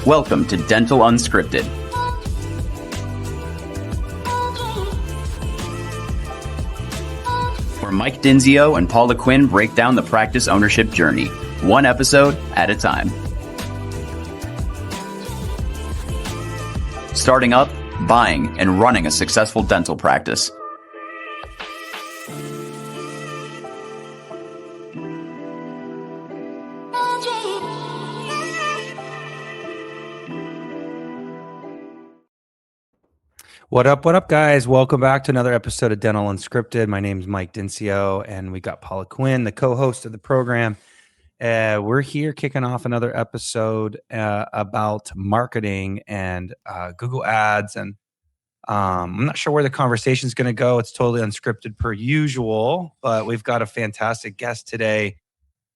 Welcome to Dental Unscripted. Where Mike Dinzio and Paula Quinn break down the practice ownership journey, one episode at a time. Starting up, buying, and running a successful dental practice. What up, guys? Welcome back to another episode of Dental Unscripted. My name is Mike Dinzio, and we got Paula Quinn, the co-host of the program. We're here kicking off another episode about marketing and Google Ads. And I'm not sure where the conversation is going to go. It's totally unscripted per usual, but we've got a fantastic guest today.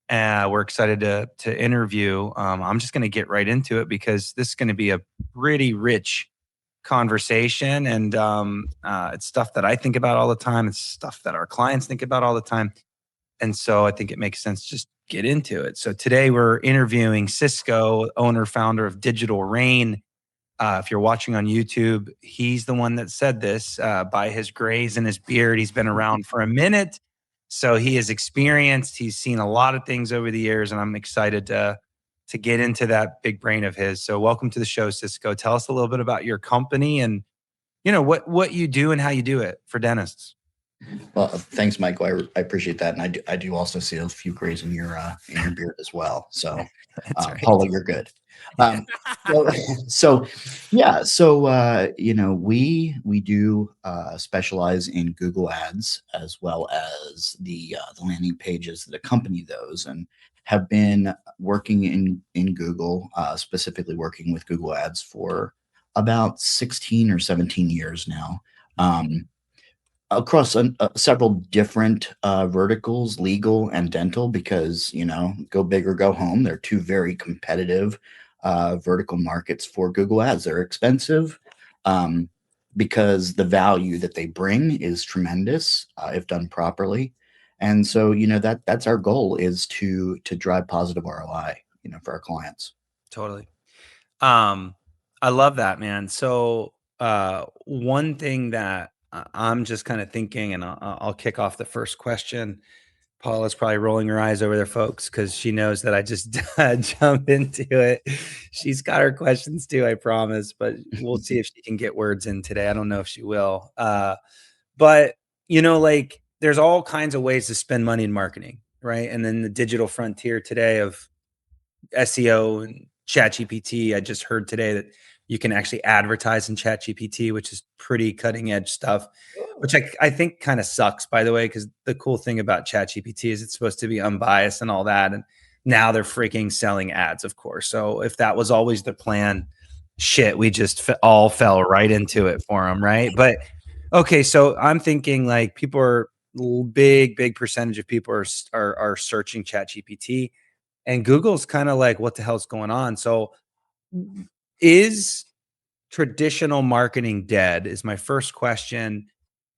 We're excited to interview. I'm just going to get right into it because this is going to be a pretty rich conversation, and it's stuff that I think about all the time. It's stuff that our clients think about all the time, and so I think it makes sense to just get into it. So today we're interviewing Cisco, owner, founder of Digital Rain. If you're watching on YouTube, he's the one that said this. By his grays and his beard, he's been around for a minute, so he is experienced. He's seen a lot of things over the years, and I'm excited to get into that big brain of his. So welcome to the show, Cisco. Tell us a little bit about your company and, you know, what you do and how you do it for dentists. Well, thanks, Michael. I appreciate that. And I do also see a few grays in your beard as well. So right. Paula, you're good. We do specialize in Google Ads as well as the landing pages that accompany those, and have been working in Google, specifically working with Google Ads for about 16 or 17 years now, across several different verticals, legal and dental, because, you know, go big or go home. They're two very competitive vertical markets for Google Ads. They're expensive because the value that they bring is tremendous if done properly. And so, you know, that's our goal, is to drive positive ROI, you know, for our clients. Totally. I love that, man. So one thing that I'm just kind of thinking, and I'll kick off the first question. Paula's probably rolling her eyes over there, folks, because she knows that I just jump into it. She's got her questions too, I promise, but we'll see if she can get words in today. I don't know if she will. But, you know, like, there's all kinds of ways to spend money in marketing, right? And then the digital frontier today of SEO and ChatGPT. I just heard today that you can actually advertise in ChatGPT, which is pretty cutting edge stuff, which I think kind of sucks, by the way, because the cool thing about ChatGPT is it's supposed to be unbiased and all that. And now they're freaking selling ads, of course. So if that was always the plan, shit, we just all fell right into it for them, right? But okay, so I'm thinking, like, people are big percentage of people are searching ChatGPT, and Google's kind of like, what the hell's going on? So is traditional marketing dead is my first question.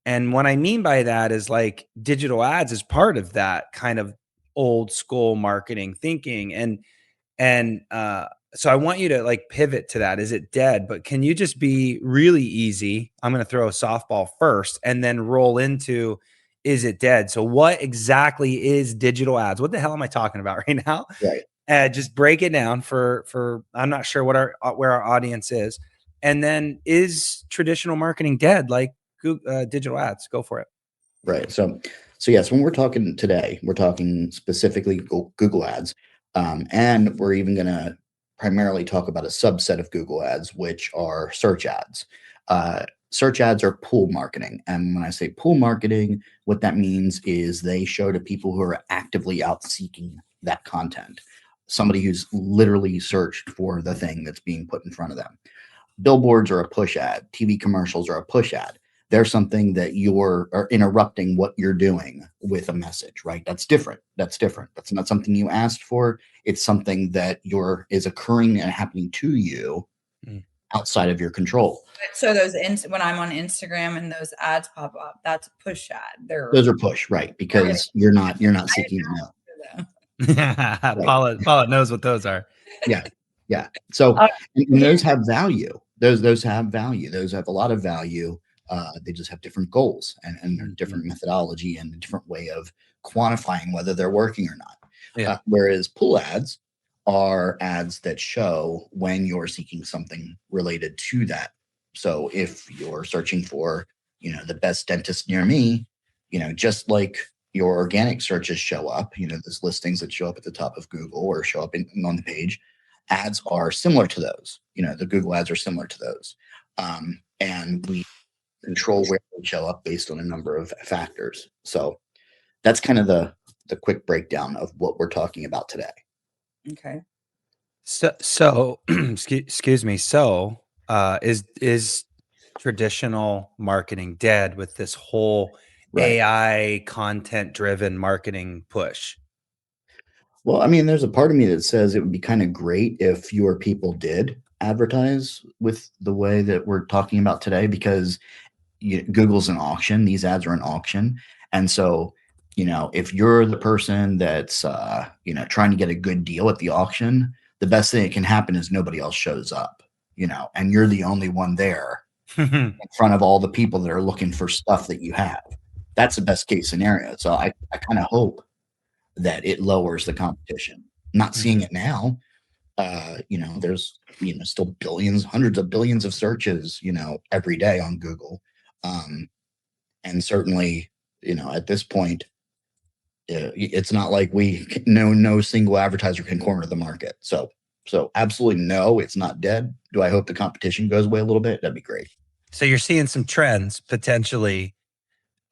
And what I mean by that is, like, digital ads is part of that kind of old school marketing thinking. And so I want you to, like, pivot to that. Is it dead? But can you just be really easy? I'm going to throw a softball first and then roll into, is it dead? So what exactly is digital ads? What the hell am I talking about right now? Right. Just break it down for I'm not sure where our audience is. And then, is traditional marketing dead, like digital ads? Go for it. Right. So yes, when we're talking today, we're talking specifically Google Ads. And we're even going to primarily talk about a subset of Google Ads, which are search ads. Search ads are pull marketing. And when I say pull marketing, what that means is they show to people who are actively out seeking that content. Somebody who's literally searched for the thing that's being put in front of them. Billboards are a push ad. TV commercials are a push ad. They're something that are interrupting what you're doing with a message, right? That's different. That's not something you asked for. It's something that is occurring and happening to you outside of your control. So those when I'm on Instagram and those ads pop up, that's a push ad. Those are push, right? Because you're not seeking them out. Paula knows what those are. Yeah. Yeah. So Uh, and those have value. Those have value. Those have a lot of value. They just have different goals and a different methodology and a different way of quantifying whether they're working or not. Yeah. Whereas pull ads are ads that show when you're seeking something related to that. So if you're searching for, the best dentist near me, just like your organic searches show up, there's listings that show up at the top of Google or show up on the page. Ads are similar to those. The Google ads are similar to those. And we control where they show up based on a number of factors. So that's kind of the quick breakdown of what we're talking about today. Okay. So excuse me. So is traditional marketing dead with this whole Right. AI content driven marketing push? Well, I mean, there's a part of me that says it would be kind of great if fewer people did advertise with the way that we're talking about today, because Google's an auction. These ads are an auction. And so, if you're the person that's, trying to get a good deal at the auction, the best thing that can happen is nobody else shows up, and you're the only one there in front of all the people that are looking for stuff that you have. That's the best case scenario. So I kind of hope that it lowers the competition. Not seeing it now. There's still billions, hundreds of billions of searches, every day on Google. And certainly, at this point, it's not like no single advertiser can corner the market. So absolutely no, it's not dead. Do I hope the competition goes away a little bit? That'd be great. So you're seeing some trends potentially,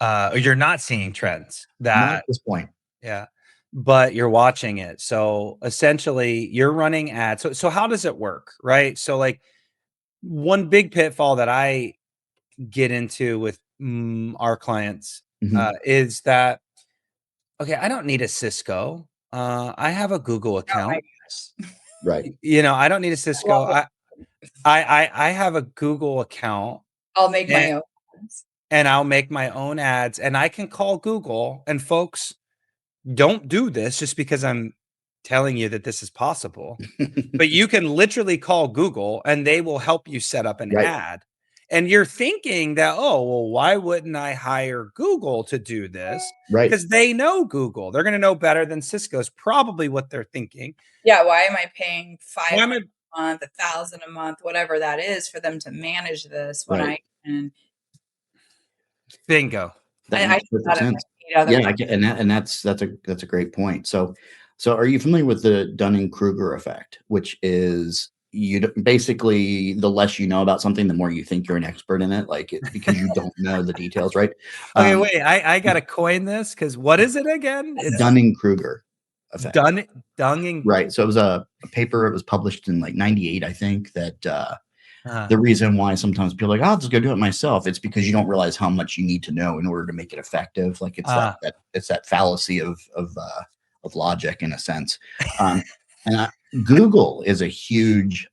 or you're not seeing trends Not that, at this point. yeah, but you're watching it. So essentially you're running ads. So how does it work? Right. So like one big pitfall that I get into with our clients is that, okay, I don't need a Cisco. I have a Google account. Right. I don't need a Cisco. I have a Google account. I'll make my own ones. And I'll make my own ads, and I can call Google. And folks, don't do this just because I'm telling you that this is possible. But you can literally call Google and they will help you set up an ad. And you're thinking that, oh, well, why wouldn't I hire Google to do this? Right. Because they know Google. They're going to know better than Cisco is probably what they're thinking. Yeah. Why am I paying $500 a month, $1,000 a month, whatever that is, for them to manage this when I can? Bingo. That makes perfect sense. Yeah, and that's a great point. So are you familiar with the Dunning-Kruger effect, which is basically the less you know about something, the more you think you're an expert in it, because you don't know the details, right? Okay, wait, I gotta coin this, because what is it again? It's Dunning-Kruger effect. Dunning. Right. So it was a paper. It was published in 98, I think, that the reason why sometimes people are like, I'll just go do it myself. It's because you don't realize how much you need to know in order to make it effective. Like it's that fallacy of logic in a sense. Google is a huge,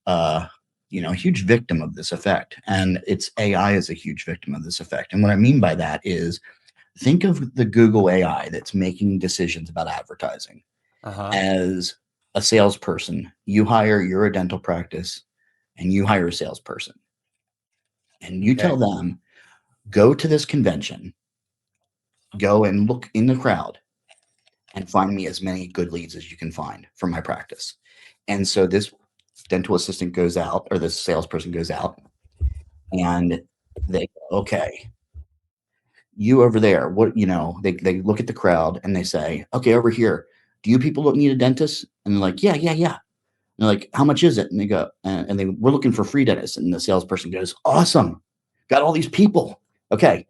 huge victim of this effect, and its AI is a huge victim of this effect. And what I mean by that is, think of the Google AI that's making decisions about advertising as a salesperson. You're a dental practice, and you hire a salesperson, and you tell them, go to this convention, go and look in the crowd and find me as many good leads as you can find for my practice. And so this dental assistant goes out, or this salesperson goes out, and they go, okay, you over there, they look at the crowd and they say, okay, over here, do you people need a dentist? And they're like, yeah. And they're like, how much is it? And they go, we're looking for free dentists. And the salesperson goes, awesome, got all these people. Okay.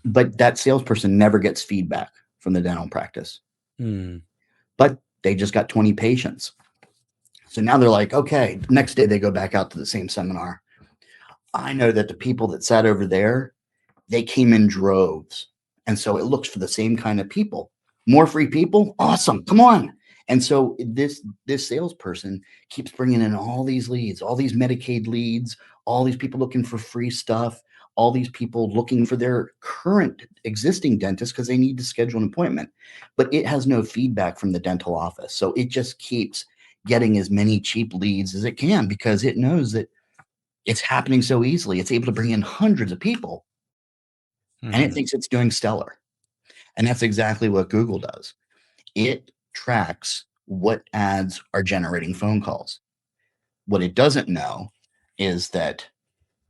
But that salesperson never gets feedback from the dental practice. But they just got 20 patients. So now they're like, okay, next day they go back out to the same seminar. I know that the people that sat over there, they came in droves. And so it looks for the same kind of people. More free people? Awesome. Come on. And so this salesperson keeps bringing in all these leads, all these Medicaid leads, all these people looking for free stuff, all these people looking for their current existing dentist because they need to schedule an appointment. But it has no feedback from the dental office. So it just keeps getting as many cheap leads as it can because it knows that it's happening so easily. It's able to bring in hundreds of people and it thinks it's doing stellar. And that's exactly what Google does. It tracks what ads are generating phone calls. What it doesn't know is that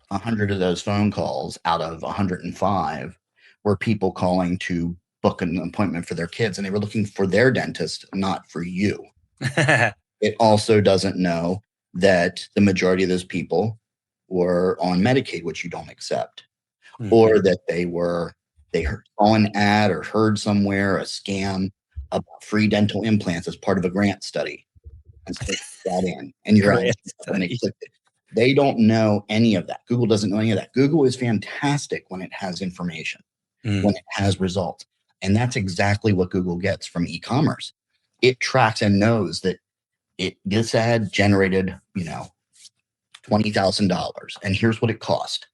100 of those phone calls out of 105 were people calling to book an appointment for their kids, and they were looking for their dentist, not for you. It also doesn't know that the majority of those people were on Medicaid, which you don't accept, or that they saw an ad or heard somewhere a scam about free dental implants as part of a grant study, and so they got in, and you're out when they clicked it. They don't know any of that. Google doesn't know any of that. Google is fantastic when it has information, when it has results. And that's exactly what Google gets from e-commerce. It tracks and knows that this ad generated, $20,000. And here's what it cost.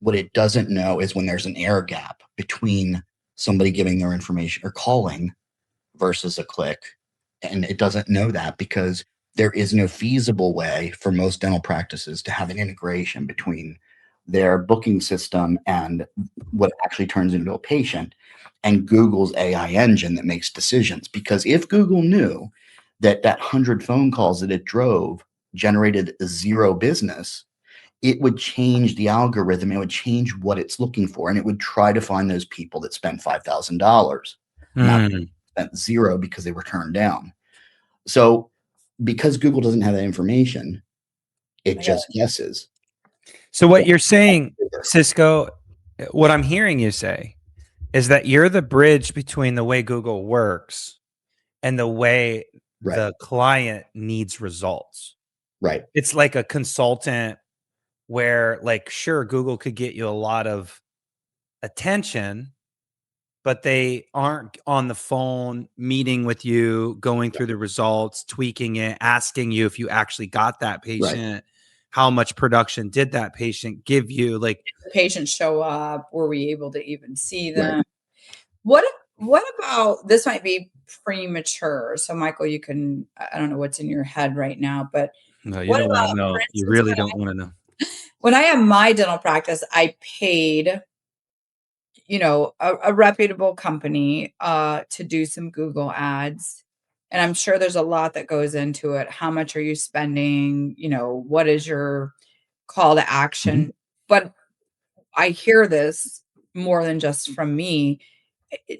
What it doesn't know is when there's an error gap between somebody giving their information or calling versus a click. And it doesn't know that because there is no feasible way for most dental practices to have an integration between their booking system and what actually turns into a patient and Google's AI engine that makes decisions. Because if Google knew that 100 phone calls that it drove generated 0 business, it would change the algorithm. It would change what it's looking for. And it would try to find those people that spent $5,000, not spent 0 because they were turned down. So because Google doesn't have that information, it just guesses. So what you're saying, Cisco, what I'm hearing you say is that you're the bridge between the way Google works and the way the client needs results. Right. It's like a consultant where, like, sure, Google could get you a lot of attention, but they aren't on the phone meeting with you, going through the results, tweaking it, asking you if you actually got that patient, how much production did that patient give you? Like, did the patients show up? Were we able to even see them? What about, this might be premature. So Michael, you can, I don't know what's in your head right now, but no, you don't want to know. You really don't want to know. When I had my dental practice, I paid a reputable company to do some Google ads. And I'm sure there's a lot that goes into it. How much are you spending? What is your call to action? But I hear this more than just from me.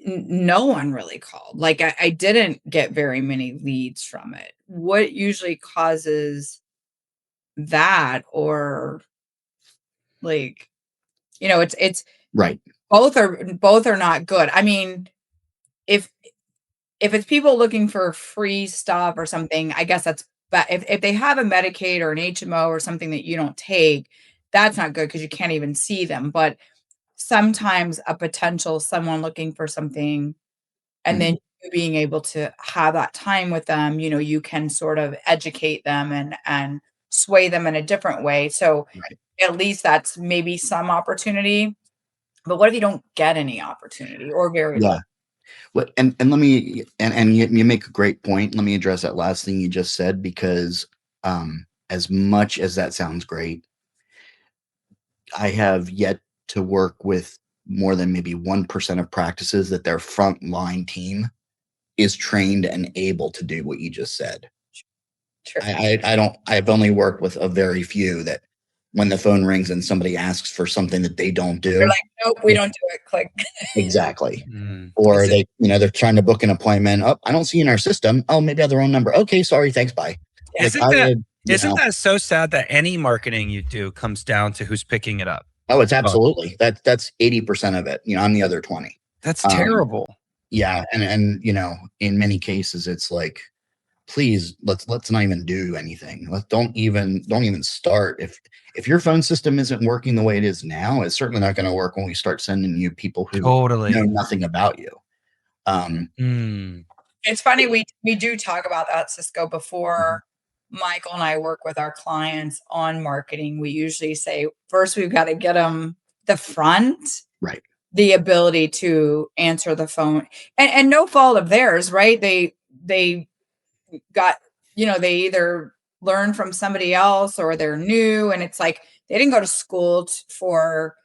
No one really called. Like I didn't get very many leads from it. What usually causes that? Or like, it's right. Both are not good. I mean, if it's people looking for free stuff or something, I guess that's bad. If they have a Medicaid or an HMO or something that you don't take, that's not good because you can't even see them. But sometimes a potential someone looking for something, and then you being able to have that time with them, you can sort of educate them and sway them in a different way. So at least that's maybe some opportunity. But what if you don't get any opportunity or very little? Well, and let me and you make a great point. Let me address that last thing you just said, because as much as that sounds great, I have yet to work with more than maybe 1% of practices that their frontline team is trained and able to do what you just said. Sure. I've only worked with a very few that when the phone rings and somebody asks for something that they don't do, they're like, nope, we don't do it. Click. Exactly. Or they're trying to book an appointment. Oh, I don't see in our system. Oh, maybe I have the wrong number. Okay, sorry, thanks, bye. Isn't that so sad that any marketing you do comes down to who's picking it up? Oh, it's absolutely. That's 80% of it. I'm the other 20. That's terrible. Yeah. And in many cases it's like, please, let's not even do anything. Don't even start. If your phone system isn't working the way it is now, it's certainly not going to work when we start sending you people who know nothing about you. It's funny, we do talk about that, Cisco. Before Michael and I work with our clients on marketing, we usually say first we've got to get them the front, the ability to answer the phone, and no fault of theirs, right? They got they either learn from somebody else or they're new, and it's like they didn't go to school for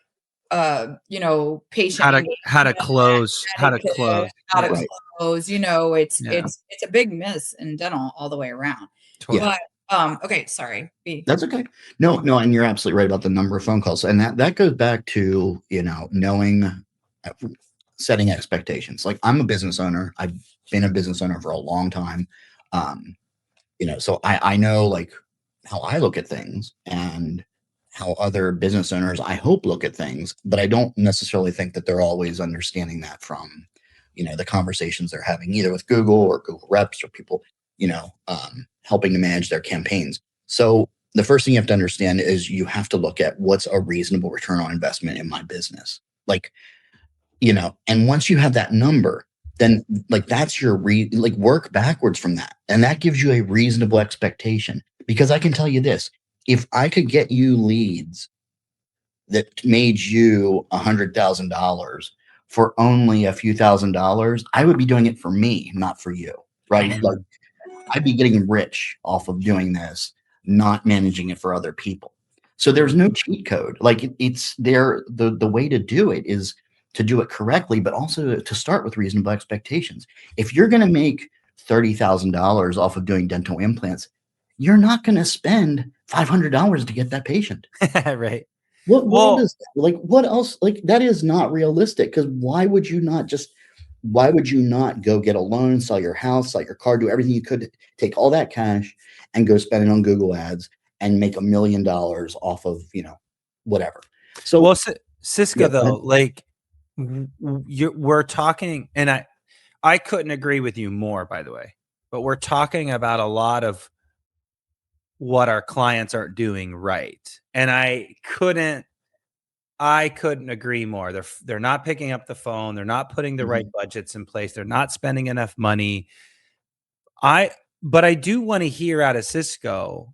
patient how to close, how to close, Right. it's a big miss in dental all the way around. Totally. But okay, sorry. That's okay. No, and you're absolutely right about the number of phone calls, and that goes back to knowing, setting expectations. Like, I'm a business owner. I've been a business owner for a long time. So I know, like, how I look at things and how other business owners, I hope, look at things, but I don't necessarily think that they're always understanding that from, the conversations they're having either with Google or Google reps or people, helping to manage their campaigns. So the first thing you have to understand is you have to look at what's a reasonable return on investment in my business. Like, and once you have that number, then like that's your work backwards from that. And that gives you a reasonable expectation, because I can tell you this, if I could get you leads that made you $100,000 for only a few $1,000s, I would be doing it for me, not for you. Right. Like, I'd be getting rich off of doing this, not managing it for other people. So there's no cheat code. Like, it's there. The way to do it is to do it correctly, but also to start with reasonable expectations. If you're going to make $30,000 off of doing dental implants, you're not going to spend $500 to get that patient. Right. What world is that? Like, what else? Like, that is not realistic, because why would you not go get a loan, sell your house, sell your car, do everything you could, take all that cash and go spend it on Google ads and make $1 million off of, whatever. So, well, Cisco, though, like, we're talking, and I couldn't agree with you more, by the way, but we're talking about a lot of what our clients aren't doing right. And I couldn't agree more. They're not picking up the phone. They're not putting the right budgets in place. They're not spending enough money. But I do want to hear out of Cisco,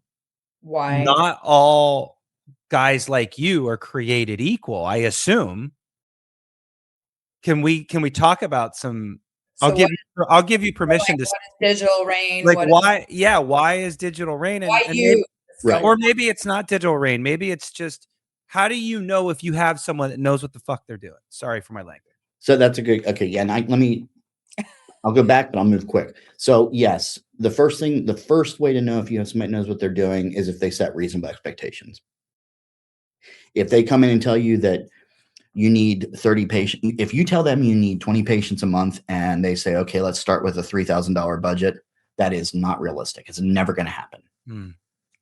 why not all guys like you are created equal, I assume. Can we talk about some? So I'll give you permission to. What is digital rain? Like, why? Yeah, why is digital rain? Why you? Right. Or maybe it's not digital rain. Maybe it's just, how do you know if you have someone that knows what the fuck they're doing? Sorry for my language. So that's a good. Okay, yeah. And I'll go back, but I'll move quick. So yes, the first way to know if you have somebody that knows what they're doing is if they set reasonable expectations. If they come in and tell you that you need 30 patients, if you tell them you need 20 patients a month and they say, okay, let's start with a $3,000 budget, that is not realistic. It's never going to happen.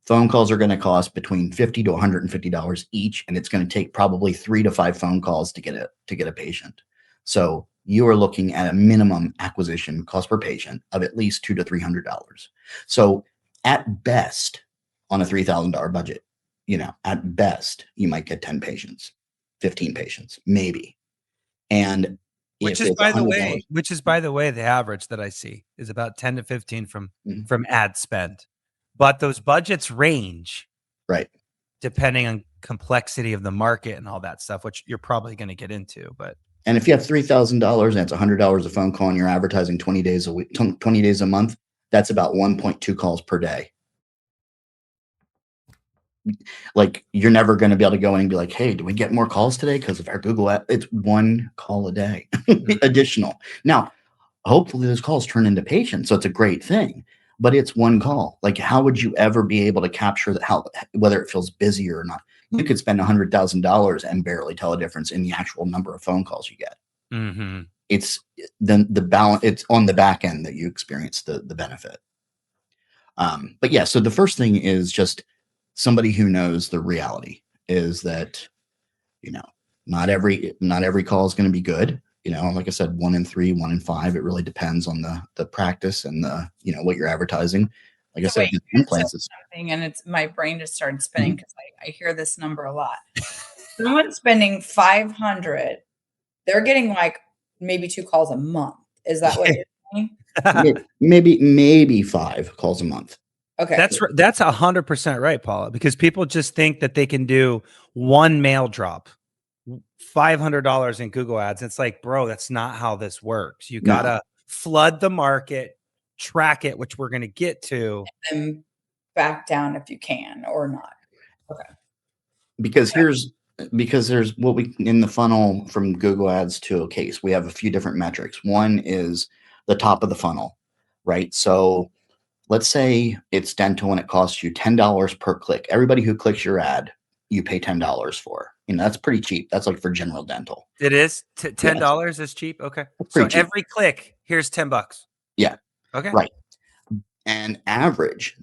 Phone calls are going to cost between $50 to $150 each, and it's going to take probably 3 to 5 phone calls to get a patient. So you are looking at a minimum acquisition cost per patient of at least $200 to $300. So at best, on a $3,000 budget, at best, you might get 10 patients, 15 patients, maybe. And which is, by the way, the average that I see is about 10 to 15 from ad spend. But those budgets range, right, depending on complexity of the market and all that stuff, which you're probably going to get into. And if you have $3,000 and it's $100 a phone call and you're advertising 20 days a week, 20 days a month, that's about 1.2 calls per day. Like, you're never going to be able to go in and be like, hey, do we get more calls today because of our Google app? It's 1 call a day additional. Now, hopefully those calls turn into patients, so it's a great thing, but it's 1 call. Like, how would you ever be able to capture that, whether it feels busy or not? You could spend $100,000 and barely tell a difference in the actual number of phone calls you get. It's then the balance. It's on the back end that you experience the benefit. But yeah, so the first thing is just somebody who knows the reality is that, not every call is going to be good. Like I said, 1 in 3, 1 in 5. It really depends on the practice and what you're advertising. Like I said, implants is something, and my brain just started spinning because I hear this number a lot. Someone's spending $500, they're getting like maybe 2 calls a month. Is that what you're saying? maybe 5 calls a month. Okay, that's 100% right, Paula, because people just think that they can do 1 mail drop, $500 in Google ads. It's like, bro, that's not how this works. You gotta flood the market, track it, which we're going to get to. And back down if you can or not. Okay. Because there's what we in the funnel from Google Ads to a case. We have a few different metrics. One is the top of the funnel, right? So let's say it's dental and it costs you $10 per click. Everybody who clicks your ad, you pay $10 for. That's pretty cheap. That's like for general dental. It is $10 is cheap. Okay. So cheap. Every click, here's $10. Yeah. Okay. Right. And average,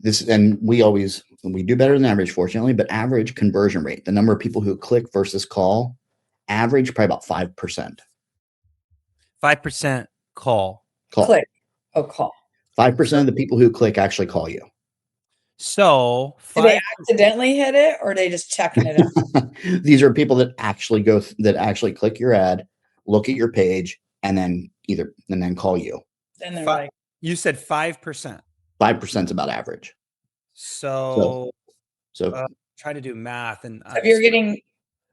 we do better than average, fortunately, but average conversion rate, the number of people who click versus call, average probably about 5%. 5% call. Click. Oh, call. 5% of the people who click actually call you. So did they accidentally hit it, or are they just checking it out? These are people that actually click your ad, look at your page, and then call you. And they're like, you said 5%. 5% is about average. So So try to do math, and if you're getting.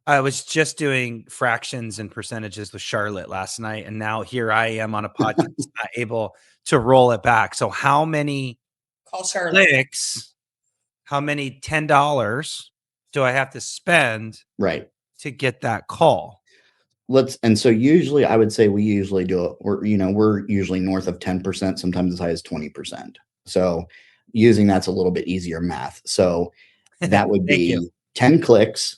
I was just doing fractions and percentages with Charlotte last night, and now here I am on a podcast, not able to roll it back. So how many Call Charlotte. clicks, how many $10 do I have to spend to get that call? So usually I would say we usually do it. We're usually north of 10%, sometimes as high as 20%. So using that's a little bit easier math. So that would be 10 clicks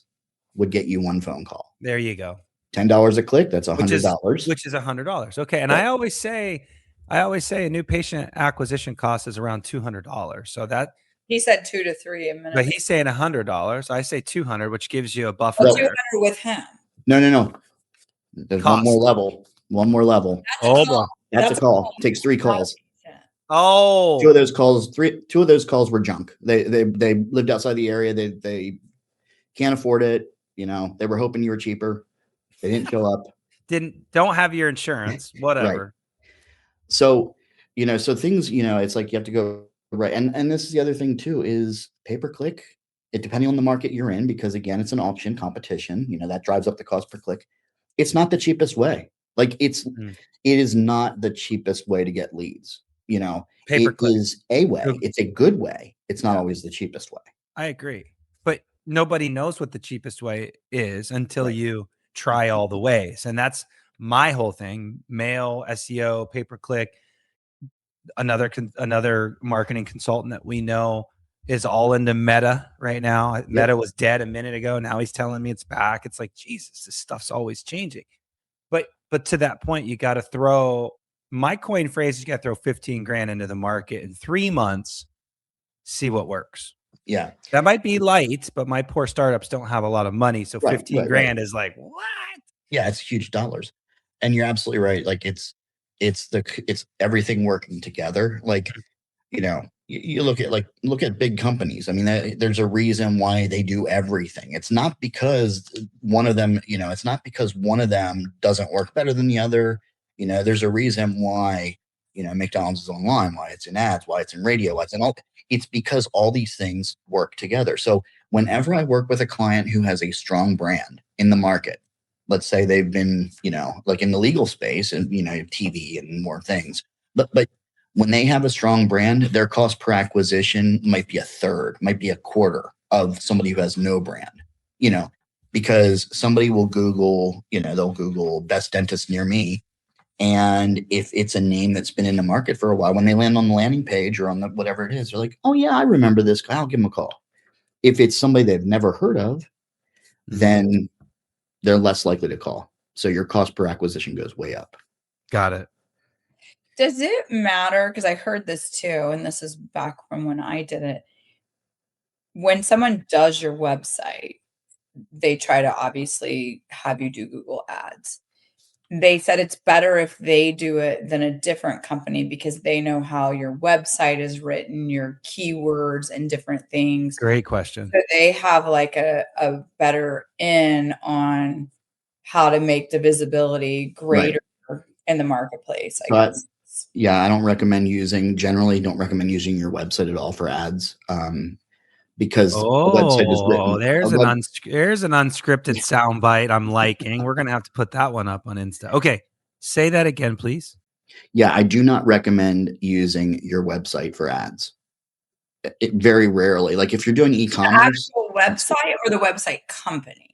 would get you one phone call. There you go. $10 a click. That's $100. Which is $100. Okay. And I always say a new patient acquisition cost is around $200. So that he said 2 to 3 a minute. But he's saying $100. I say 200, which gives you a buffer. 200 with him. No. There's one more level. That's a call. It takes 3 calls. Oh, two of those calls were junk. They lived outside the area. They can't afford it. They were hoping you were cheaper. They didn't show up. Don't have your insurance, whatever. Right. So, so things, it's like you have to go right. And this is the other thing too, is pay-per-click. It depending on the market you're in, because again, it's an auction competition, that drives up the cost per click. It's not the cheapest way. Like it is not the cheapest way to get leads. It is a way. It's a good way. It's not always the cheapest way. I agree. But nobody knows what the cheapest way is until you try all the ways. And that's my whole thing. Mail, SEO, pay-per-click. Another marketing consultant that we know is all into Meta right now. Yep. Meta was dead a minute ago. Now he's telling me it's back. It's like, Jesus, this stuff's always changing. But to that point, you got to throw, my coin phrase is you got to throw 15 grand into the market in 3 months, see what works. Yeah. That might be light, but my poor startups don't have a lot of money. So 15 grand is like, what? Yeah, it's huge dollars. And you're absolutely right. Like it's everything working together. Like, you look at big companies. I mean, there's a reason why they do everything. It's not because one of them, doesn't work better than the other. There's a reason why, McDonald's is online, why it's in ads, why it's in radio, why it's in all. It's because all these things work together. So whenever I work with a client who has a strong brand in the market, let's say they've been, like in the legal space and, TV and more things, but when they have a strong brand, their cost per acquisition might be a third, might be a quarter of somebody who has no brand, because somebody will Google, they'll Google best dentist near me. And if it's a name that's been in the market for a while, when they land on the landing page or on the whatever it is, they're like, oh yeah, I remember this guy. I'll give him a call. If it's somebody they've never heard of, then they're less likely to call. So your cost per acquisition goes way up. Got it. Does it matter? Because I heard this too, and this is back from when I did it. When someone does your website, they try to obviously have you do Google Ads. They said it's better if they do it than a different company because they know how your website is written, your keywords and different things. Great question. So they have like a better in on how to make the visibility greater in the marketplace, I guess. Yeah, I don't recommend using your website at all for ads. Because a website is written. There's an unscripted soundbite I'm liking. We're gonna have to put that one up on Insta. Okay, say that again, please. Yeah, I do not recommend using your website for ads. Very rarely. Like if you're doing The e-commerce, actual website or the website company?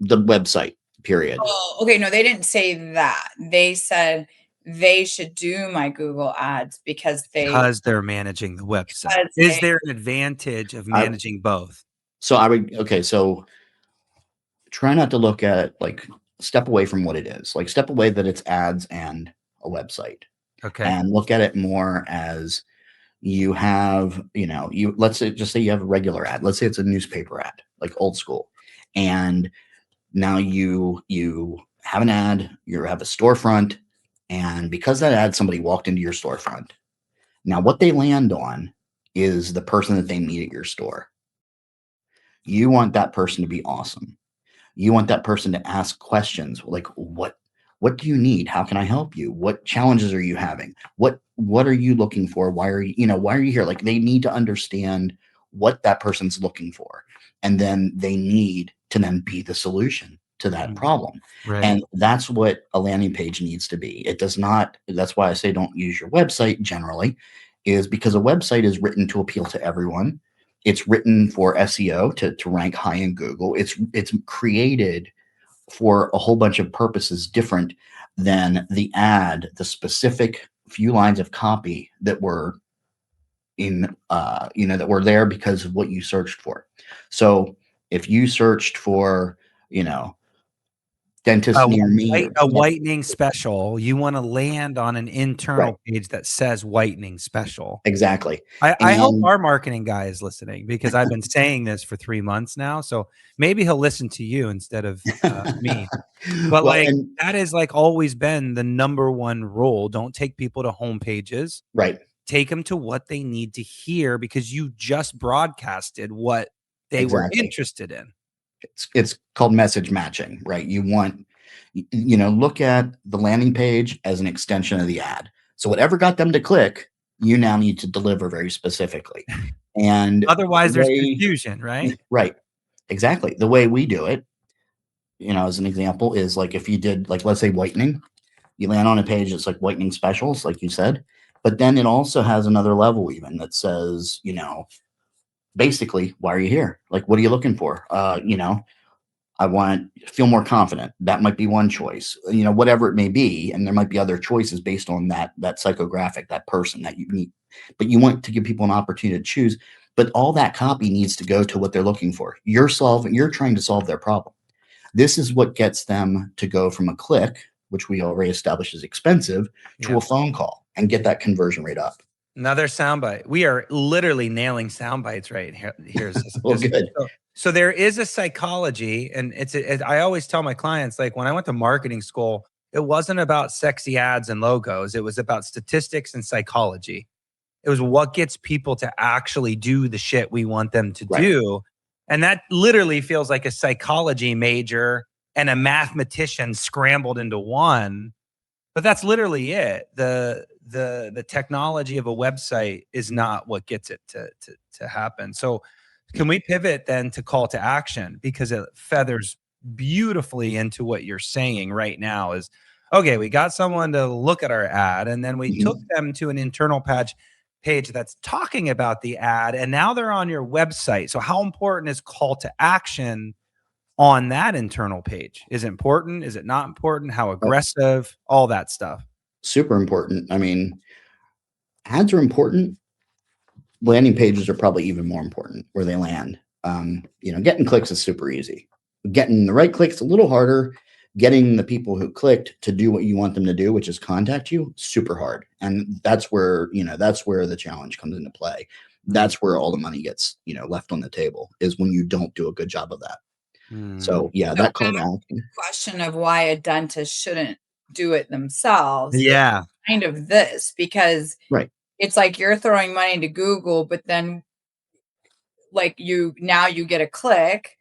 the website, period. Oh, okay. No, they didn't say that. They said they should do my Google ads because Because they're managing the website. because Is they there an advantage of I, managing both? so I would, okay, so try not to look at like step away from what it is. Like step away that it's ads and a website Okay. and look at it more as you have, you let's say just say you have a regular ad. Let's say it's a newspaper ad, like old school. And now you have an ad, you have a storefront, and because that ad somebody walked into your storefront. Now what they land on is the person that they meet at your store. You want that person to be awesome. You want that person to ask questions like what do you need? How can I help you? What challenges are you having? What are you looking for? Why are you here? Like they need to understand what that person's looking for. And then they need to then be the solution to that problem. Right. And that's what a landing page needs to be. It does not, that's why I say don't use your website generally, is because a website is written to appeal to everyone. It's written for SEO to rank high in Google. It's created for a whole bunch of purposes different than the ad, the specific few lines of copy that were in, that were there because of what you searched for. So if you searched for, dentist near me, A whitening special, you want to land on an internal page that says whitening special. Exactly. I hope our marketing guy is listening because I've been saying this for 3 months now. So maybe he'll listen to you instead of me. But that has always been the number one rule. Don't take people to home pages. Right. Take them to what they need to hear because you just broadcasted what they were interested in. It's called message matching, right? You want, look at the landing page as an extension of the ad. So whatever got them to click, you now need to deliver very specifically. And otherwise there's confusion, right? Right. Exactly. The way we do it, as an example is like if you did let's say whitening, you land on a page that's like whitening specials, like you said, but then it also has another level even that says, basically, why are you here? Like, what are you looking for? I want to feel more confident. That might be one choice, whatever it may be. And there might be other choices based on that psychographic, that person that you need, but you want to give people an opportunity to choose. But all that copy needs to go to what they're looking for. You're trying to solve their problem. This is what gets them to go from a click, which we already established is expensive, to a phone call and get that conversion rate up. Another soundbite. We are literally nailing sound bites right here. Here's well, good. So there is a psychology, and I always tell my clients, when I went to marketing school, it wasn't about sexy ads and logos. It was about statistics and psychology. It was what gets people to actually do the shit we want them to do. And that literally feels like a psychology major and a mathematician scrambled into one. But that's literally it. The technology of a website is not what gets it to happen. So can we pivot then to call to action? Because it feathers beautifully into what you're saying right now is, okay, we got someone to look at our ad and then we took them to an internal page that's talking about the ad and now they're on your website. So how important is call to action on that internal page? Is it important? Is it not important? How aggressive? All that stuff. Super important. I mean, ads are important. Landing pages are probably even more important where they land. Getting clicks is super easy. Getting the right clicks a little harder. Getting the people who clicked to do what you want them to do, which is contact you, super hard. And that's where the challenge comes into play. That's where all the money gets, left on the table is when you don't do a good job of that. So that call to action. Question of why a dentist shouldn't do it themselves. Yeah. Kind of this, because it's like you're throwing money to Google, but then you get a click,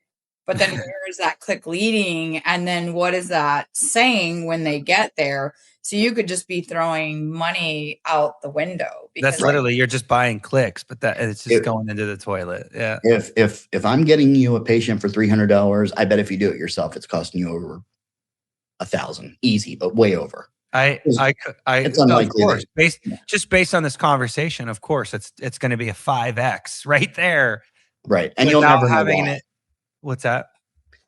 but then where is that click leading? And then what is that saying when they get there? So you could just be throwing money out the window. That's literally, you're just buying clicks, but it's just going into the toilet. Yeah. If I'm getting you a patient for $300, I bet if you do it yourself, it's costing you over $1,000, easy, but way over. It's no, of unlikely course, that based on this conversation, of course, it's going to be a 5x right there. right, and you'll Without never know having why. it. What's that?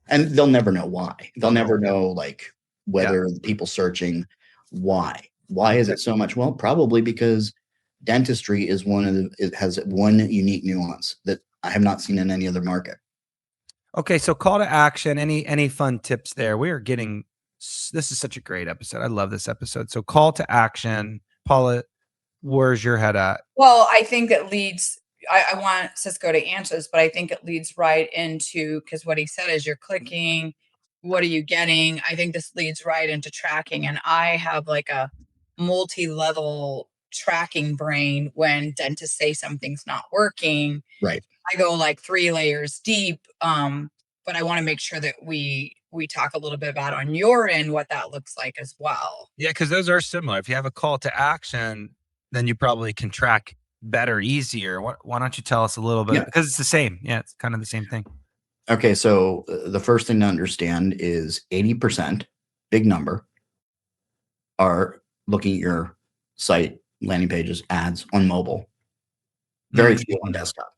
And they'll never know why. They'll No. never know like whether the people searching why. Why is it so much? Well, probably because dentistry is it has one unique nuance that I have not seen in any other market. Okay, so call to action. Any fun tips there? We are getting. This is such a great episode. I love this episode. So call to action, Paula. Where's your head at? Well, I think it leads. I want Cisco to answer this, but I think it leads right into, because what he said is you're clicking. What are you getting? I think this leads right into tracking, and I have like a multi-level tracking brain. When dentists say something's not working, Right. I go like 3 layers deep. But I want to make sure that we talk a little bit about on your end what that looks like as well. Yeah, because those are similar. If you have a call to action, then you probably can track better, easier. Why don't you tell us a little bit? Yeah. Because it's the same. Yeah, it's kind of the same thing. Okay, so the first thing to understand is 80%, big number, are looking at your site, landing pages, ads on mobile. Very few on desktop.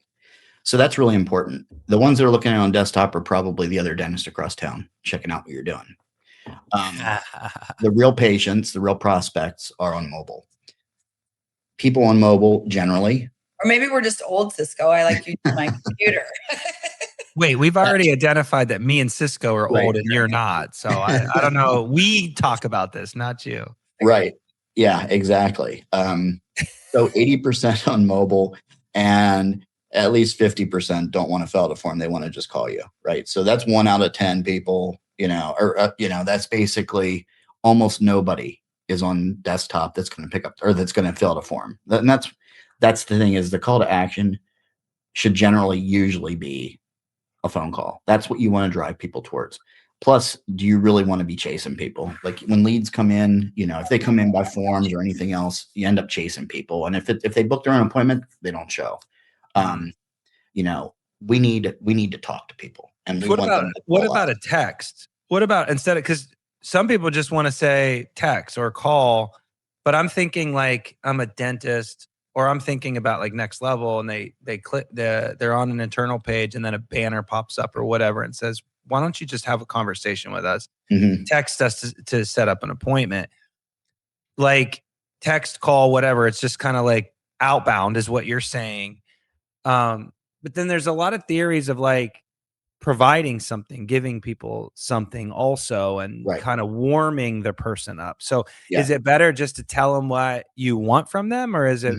So that's really important. The ones that are looking at it on desktop are probably the other dentist across town checking out what you're doing. The real patients, the real prospects are on mobile. People on mobile generally. Or maybe we're just old, Cisco. I like using my computer. Wait, we've already identified that me and Cisco are Right. old and you're not. So I don't know. We talk about this, not you. Right. Yeah, exactly. So 80% on mobile, and at least 50% don't want to fill out a form. They want to just call you. Right. So that's 1 out of 10 people, that's basically almost nobody is on desktop that's going to pick up or that's going to fill out a form. And that's the thing, is the call to action should usually be a phone call. That's what you want to drive people towards. Plus, do you really want to be chasing people? Like when leads come in, if they come in by forms or anything else, you end up chasing people. And if they book their own appointment, they don't show. We need to talk to people. And what about a text? What about instead of, because some people just want to say text or call, but I'm thinking like I'm a dentist, or I'm thinking about like next level, and they click they're on an internal page and then a banner pops up or whatever and says, why don't you just have a conversation with us? Mm-hmm. Text us to set up an appointment. Like text, call, whatever. It's just kind of like outbound is what you're saying. But then there's a lot of theories of like providing something, giving people something also, and kind of warming the person up. So is it better just to tell them what you want from them, or is it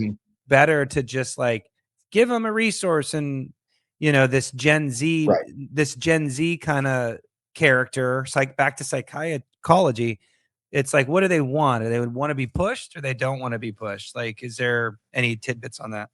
better to just like give them a resource? And this Gen Z kind of character, back to psychology. It's like, what do they want? Do they would want to be pushed, or they don't want to be pushed? Like, is there any tidbits on that?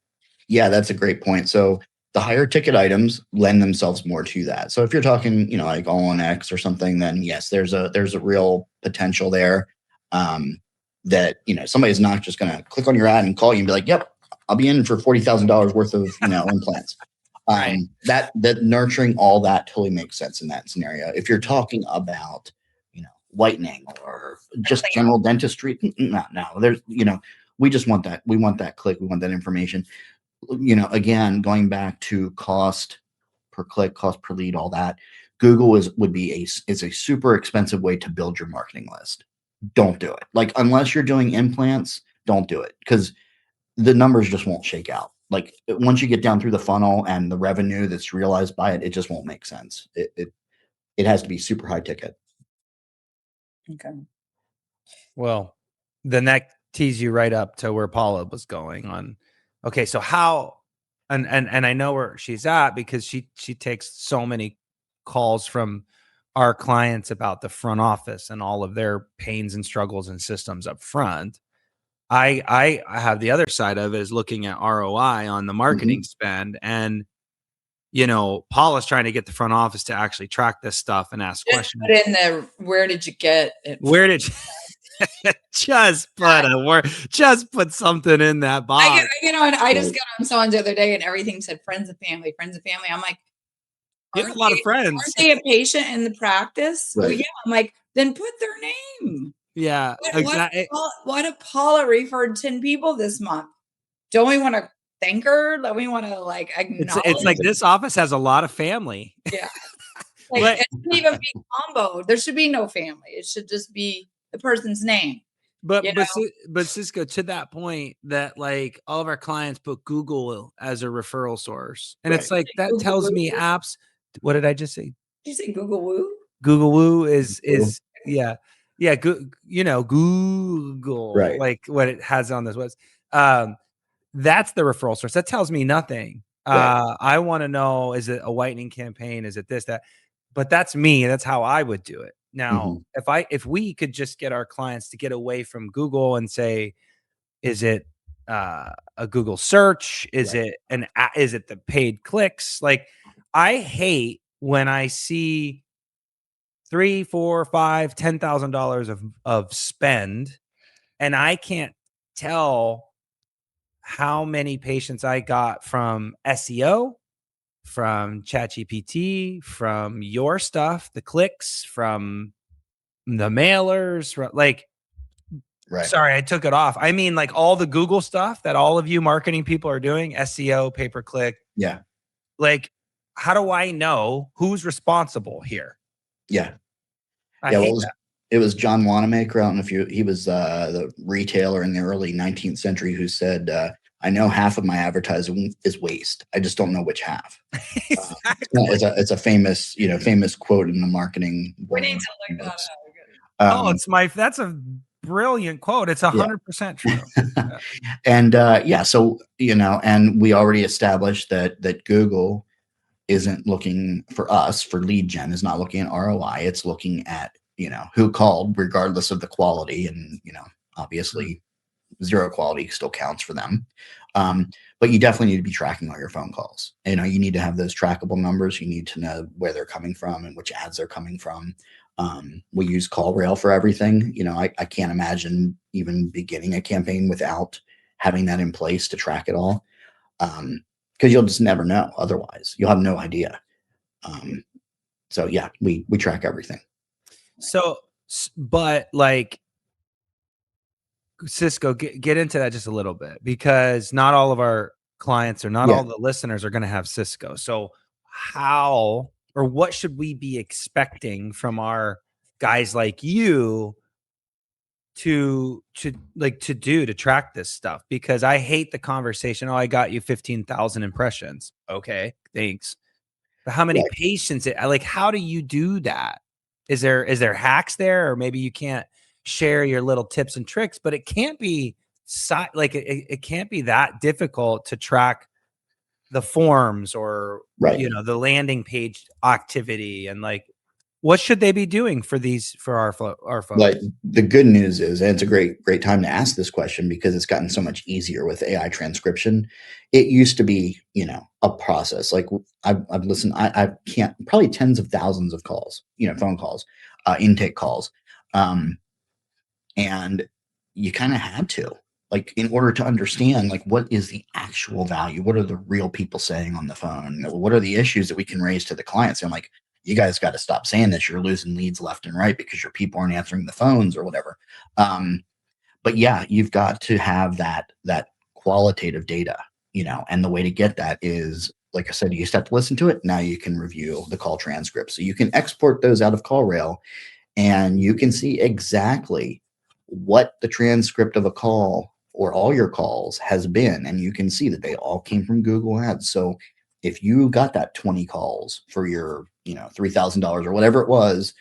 Yeah, that's a great point. So the higher ticket items lend themselves more to that. So if you're talking, like all on X or something, then yes, there's a real potential there. That somebody's not just going to click on your ad and call you and be like, "Yep, I'll be in for $40,000 worth of implants." That nurturing, all that totally makes sense in that scenario. If you're talking about whitening or just general dentistry, no, there's we just want that. We want that click. We want that information. Again, going back to cost per click, cost per lead, all that, Google is a super expensive way to build your marketing list. Don't do it. Like, unless you're doing implants, don't do it, because the numbers just won't shake out. Like, once you get down through the funnel and the revenue that's realized by it, it just won't make sense. It has to be super high ticket. Okay. Well, then that tees you right up to where Paula was going on. Okay, so how, and I know where she's at, because she takes so many calls from our clients about the front office and all of their pains and struggles and systems up front. I have the other side of it, is looking at ROI on the marketing spend, and Paula's trying to get the front office to actually track this stuff and ask questions. Put in the where did you get it? Where did you? just put something in that box. I just got on someone's the other day and everything said friends and family. I'm like, you have a lot of friends. Aren't they a patient in the practice? Right. Well, yeah. I'm like, then put their name. Yeah, exactly. What if Paula referred 10 people this month? Don't we want to thank her? Don't we want to like acknowledge? It's like this office has a lot of family. Yeah. Like it shouldn't even be comboed. There should be no family. It should just be the person's name. But Cisco, to that point, that like all of our clients put Google as a referral source, and it's like that tells me apps. What did I just say? Did you say Google Woo? Google Woo is yeah. Google, Right. like what it has on this was. That's the referral source. That tells me nothing. Right. I want to know, is it a whitening campaign? Is it this, that? But that's me. That's how I would do it. Now, if we could just get our clients to get away from Google and say, is it a Google search? Is it the paid clicks? Like, I hate when I see $3,000, $4,000, $5,000, $10,000 of spend, and I can't tell how many patients I got from SEO, from ChatGPT, from your stuff, the clicks, from the mailers, like, Right. Sorry, I took it off. I mean, like all the Google stuff that all of you marketing people are doing, SEO, pay-per-click. Yeah. Like, how do I know who's responsible here? Yeah. I hate that. It was John Wanamaker. I don't know if he was the retailer in the early 19th century who said, I know half of my advertising is waste. I just don't know which half. Exactly. It's a famous quote in the marketing. We need to look that up. That's a brilliant quote. It's 100% true. And so, and we already established that Google isn't looking for us for lead gen, is not looking at ROI. It's looking at, who called, regardless of the quality. And, obviously zero quality still counts for them. But you definitely need to be tracking all your phone calls. You need to have those trackable numbers. You need to know where they're coming from and which ads they're coming from. We use CallRail for everything. I can't imagine even beginning a campaign without having that in place to track it all. Because you'll just never know. Otherwise, you'll have no idea. So yeah, we track everything. So, but like, Cisco, get into that just a little bit, because not all of our clients or not all the listeners are going to have Cisco. So how or what should we be expecting from our guys like you to track this stuff? Because I hate the conversation. Oh, I got you 15,000 impressions. Okay, thanks. But how many patients? Like, how do you do that? Is there hacks there, or maybe you can't share your little tips and tricks? But it can't be it can't be that difficult to track the forms or the landing page activity, and like, what should they be doing for our folks? But the good news is, and it's a great time to ask this question, because it's gotten so much easier with AI transcription. It used to be, a process. Like I've listened, I can't, probably tens of thousands of calls, phone calls, intake calls. And you kind of had to, like, in order to understand, like, what is the actual value? What are the real people saying on the phone? What are the issues that we can raise to the clients? I'm like, you guys got to stop saying this. You're losing leads left and right because your people aren't answering the phones or whatever. But yeah, you've got to have that qualitative data, and the way to get that is, like I said, you just have to listen to it. Now you can review the call transcripts. So you can export those out of CallRail, and you can see exactly what the transcript of a call or all your calls has been. And you can see that they all came from Google Ads. So if you got that 20 calls for your, $3,000 or whatever it was,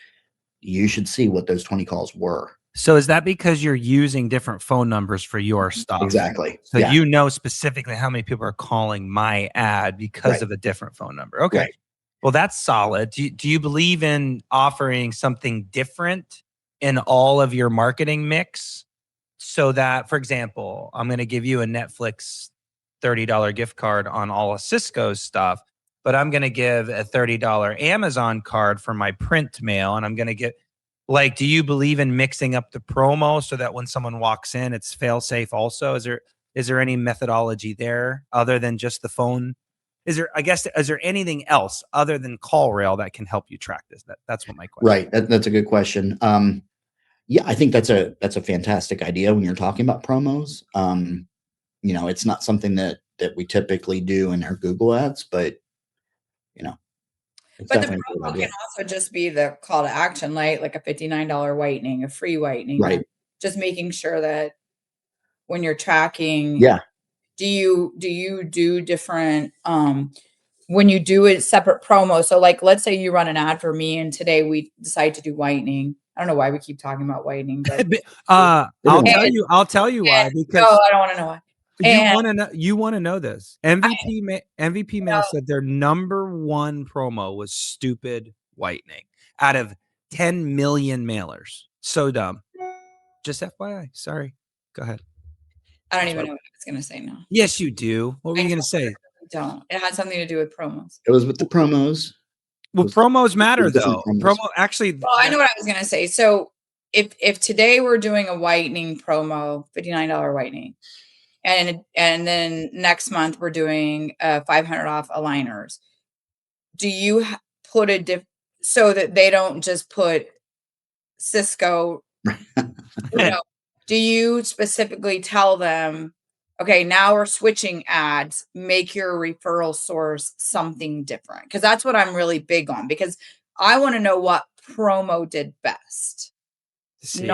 you should see what those 20 calls were. So is that because you're using different phone numbers for your stuff? Exactly. So you know specifically how many people are calling my ad because of a different phone number. Okay. Right. Well, that's solid. Do you believe in offering something different in all of your marketing mix? So that, for example, I'm going to give you a Netflix $30 gift card on all of Cisco's stuff, but I'm going to give a $30 Amazon card for my print mail. And I'm going to get, like, do you believe in mixing up the promo so that when someone walks in, it's fail safe also? Is there any methodology there other than just the phone? Is there anything else other than CallRail that can help you track this? That's what my question is. Right. That's a good question. Yeah, I think that's a fantastic idea when you're talking about promos. It's not something that we typically do in our Google ads, but it's But the definitely a good promo idea. can also just be the call to action, like a $59 whitening, a free whitening, Right. just making sure that when you're tracking, Yeah. do you do different, when you do a separate promo? So like, let's say you run an ad for me and today we decide to do whitening. I don't know why we keep talking about whitening, but I'll tell you why, no, because I don't want to know why. you want to know this. MVP Mail said their number one promo was stupid whitening out of 10 million mailers. So dumb. Just FYI. Sorry. Go ahead. I don't even know what I was going to say now. Yes, you do. What were you going to say? Don't. It had something to do with promos. It was with the promos. Well, promos matter different though. promos. Promo actually. Well, I know what I was going to say. So if today we're doing a whitening promo, $59 whitening, and then next month we're doing 500 off aligners, do you put so that they don't just put Cisco, do you specifically tell them, okay, now we're switching ads, make your referral source something different? Because that's what I'm really big on, because I want to know what promo did best. See,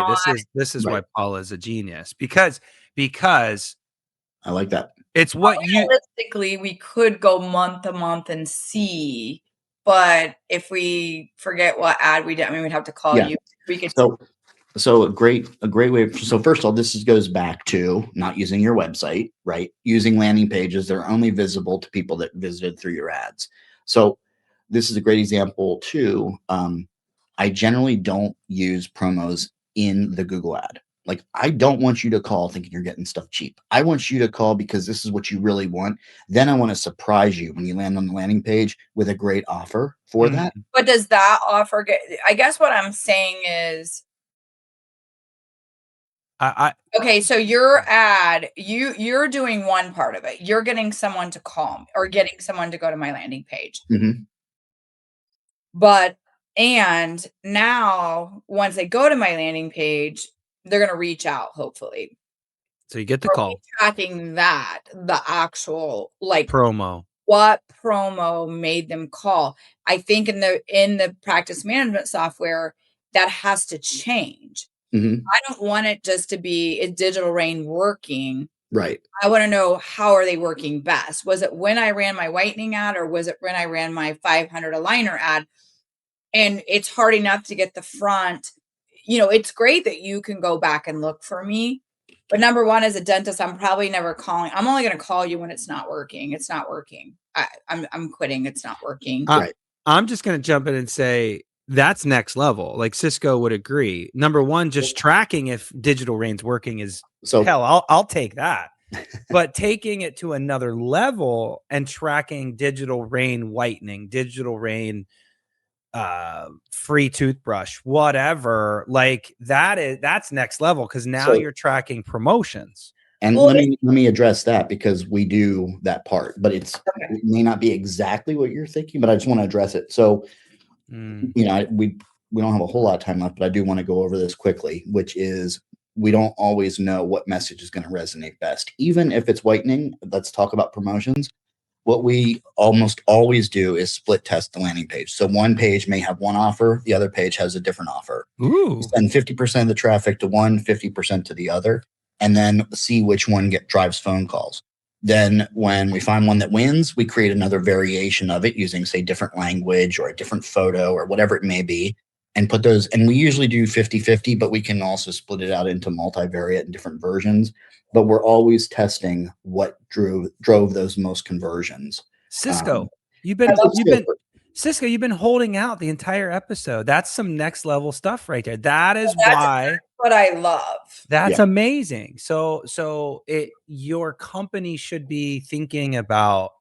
this is why Paula is a genius, because I like that. It's what realistically we could go month to month and see, but if we forget what ad we did, I mean, we'd have to call you. We could. So a great way. So first of all, this goes back to not using your website, right? Using landing pages that are only visible to people that visited through your ads. So this is a great example too. I generally don't use promos in the Google ad. Like, I don't want you to call thinking you're getting stuff cheap. I want you to call because this is what you really want. Then I want to surprise you when you land on the landing page with a great offer for that. But does that offer get, I guess what I'm saying is, okay, so your ad, you're doing one part of it. You're getting someone to call me or getting someone to go to my landing page. Mm-hmm. And now once they go to my landing page, they're going to reach out, hopefully. So you get the call. Tracking that, the actual promo. What promo made them call? I think in the practice management software, that has to change. Mm-hmm. I don't want it just to be, is Digital Rain working? Right. I want to know, how are they working best? Was it when I ran my whitening ad, or was it when I ran my 500 aligner ad? And it's hard enough to get the front. It's great that you can go back and look for me. But number one, as a dentist, I'm probably never calling. I'm only going to call you when it's not working. It's not working. I'm quitting. It's not working. Right. I'm just going to jump in and say that's next level. Like Cisco would agree. Number one, just tracking if Digital Rain's working is hell. I'll take that. But taking it to another level and tracking Digital Rain whitening, Digital Rain free toothbrush, whatever, like that's next level, because now you're tracking promotions. And let me address that, because we do that part, but it may not be exactly what you're thinking, but I just want to address it. So we don't have a whole lot of time left, but I do want to go over this quickly, which is, we don't always know what message is going to resonate best. Even if it's whitening, let's talk about promotions. What we almost always do is split test the landing page. So one page may have one offer, the other page has a different offer. Ooh. Send 50% of the traffic to one, 50% to the other, and then see which one drives phone calls. Then when we find one that wins, we create another variation of it using, say, different language or a different photo or whatever it may be, and put those. And we usually do 50-50, but we can also split it out into multivariate and different versions. But we're always testing what drove those most conversions. Cisco, you've been holding out the entire episode. That's some next level stuff right there. That's what I love. That's amazing. So your company should be thinking about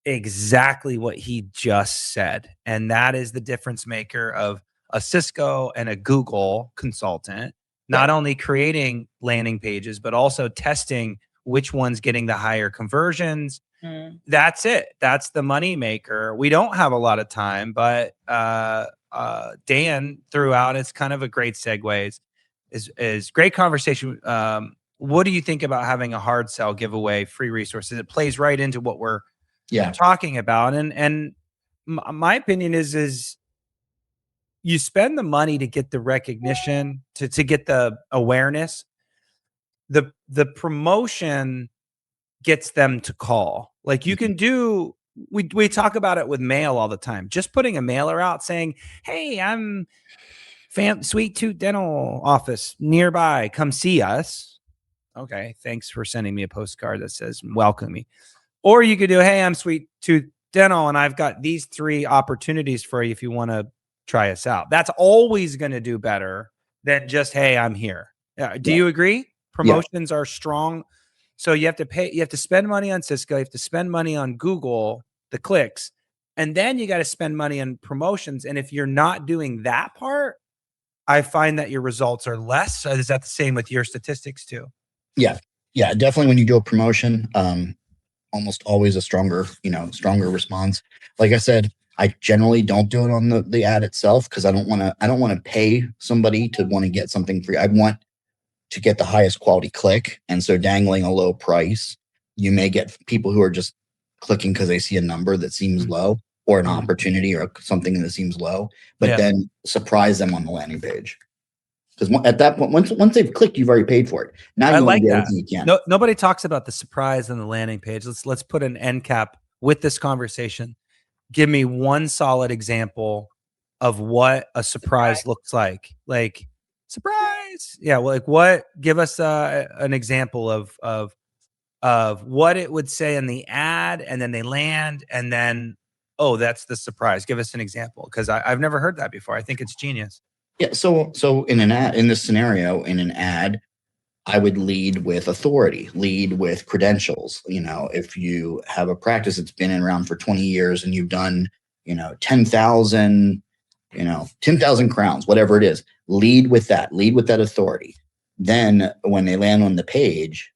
exactly what he just said, and that is the difference maker of a Cisco and a Google consultant. Not only creating landing pages, but also testing which one's getting the higher conversions. That's it. That's the money maker. We don't have a lot of time, but Dan threw out, it's kind of a great segue. is great conversation. What do you think about having a hard sell giveaway, free resources? It plays right into what we're talking about. And my opinion is you spend the money to get the recognition, to get the awareness. The promotion gets them to call. Like you can do, we talk about it with mail all the time. Just putting a mailer out saying, hey, I'm Sweet Tooth Dental Office nearby. Come see us. Okay, thanks for sending me a postcard that says welcome me. Or you could do, hey, I'm Sweet Tooth Dental, and I've got these 3 opportunities for you if you want to try us out. That's always going to do better than just, hey, I'm here. Do you agree? Promotions are strong. So you have to spend money on Cisco, you have to spend money on Google, the clicks, and then you got to spend money on promotions. And if you're not doing that part, I find that your results are less. So is that the same with your statistics too? Yeah, definitely. When you do a promotion, almost always a stronger response. Like I said, I generally don't do it on the ad itself because I don't want to pay somebody to want to get something free. I want to get the highest quality click. And so dangling a low price, you may get people who are just clicking because they see a number that seems low or an opportunity or something that seems low, but then surprise them on the landing page. Because at that point, once they've clicked, you've already paid for it. Now you want to get everything you can. Nobody talks about the surprise on the landing page. Let's put an end cap with this conversation. Give me one solid example of what a surprise looks like. Like surprise. Yeah. Well, like what? Give us an example of what it would say in the ad, and then they land, and then that's the surprise. Give us an example, because I've never heard that before. I think it's genius. Yeah. So in an ad, in this scenario, in an ad, I would lead with authority, lead with credentials. If you have a practice that's been around for 20 years and you've done, 10,000 crowns, whatever it is, lead with that authority. Then when they land on the page,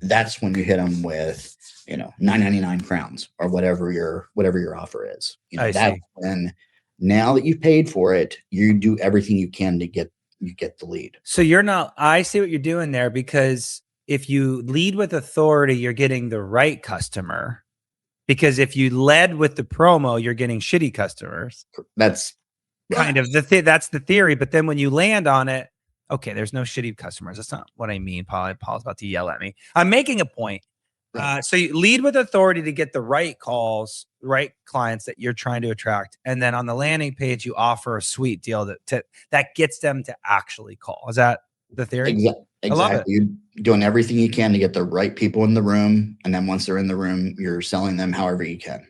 that's when you hit them with, 999 crowns or whatever your offer is. That's when, now that you've paid for it, you do everything you can to get the lead. So I see what you're doing there, because if you lead with authority, you're getting the right customer. Because if you led with the promo, you're getting shitty customers. That's kind of that's the theory. But then when you land on it, okay, there's no shitty customers. That's not what I mean, Paul. Paul's about to yell at me. I'm making a point. Right. So you lead with authority to get the right calls, right clients that you're trying to attract. And then on the landing page, you offer a sweet deal that gets them to actually call. Is that the theory? Exactly. I love it. You're doing everything you can to get the right people in the room. And then once they're in the room, you're selling them however you can.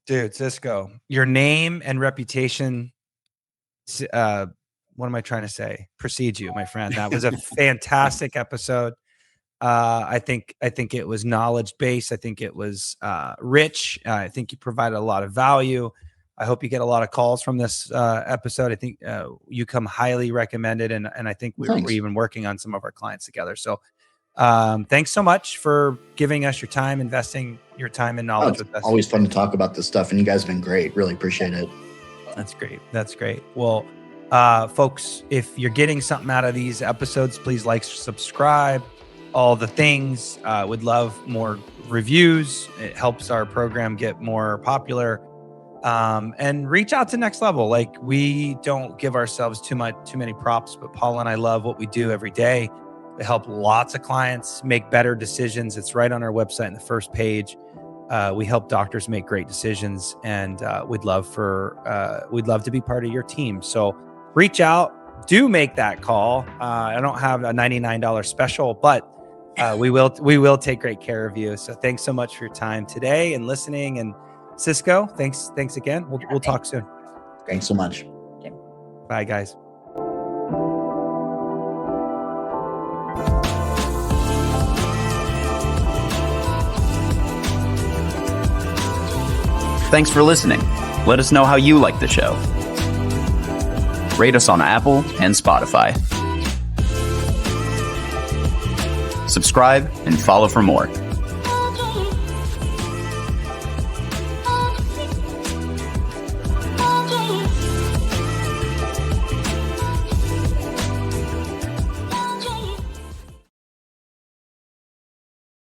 Dude, Cisco, your name and reputation, what am I trying to say? Precede you, my friend. That was a fantastic episode. I think it was knowledge based. I think it was rich. I think you provided a lot of value. I hope you get a lot of calls from this episode. I think you come highly recommended, and I think we're even working on some of our clients together. So thanks so much for giving us your time, investing your time and knowledge with us. Always fun to talk about this stuff, and you guys have been great. Really appreciate it. That's great. Well, folks, if you're getting something out of these episodes, please like, subscribe, all the things. Would love more reviews. It helps our program get more popular. And reach out to Next Level. Like, we don't give ourselves too many props, but Paul and I love what we do every day. We help lots of clients make better decisions. It's right on our website in the first page. We help doctors make great decisions, and we'd love to be part of your team. So reach out, do make that call. I don't have a $99 special, but we will take great care of you. So thanks so much for your time today and listening. And Cisco, thanks again. We'll talk soon. Thanks so much. Okay. Bye, guys. Thanks for listening. Let us know how you like the show. Rate us on Apple and Spotify. Subscribe and follow for more.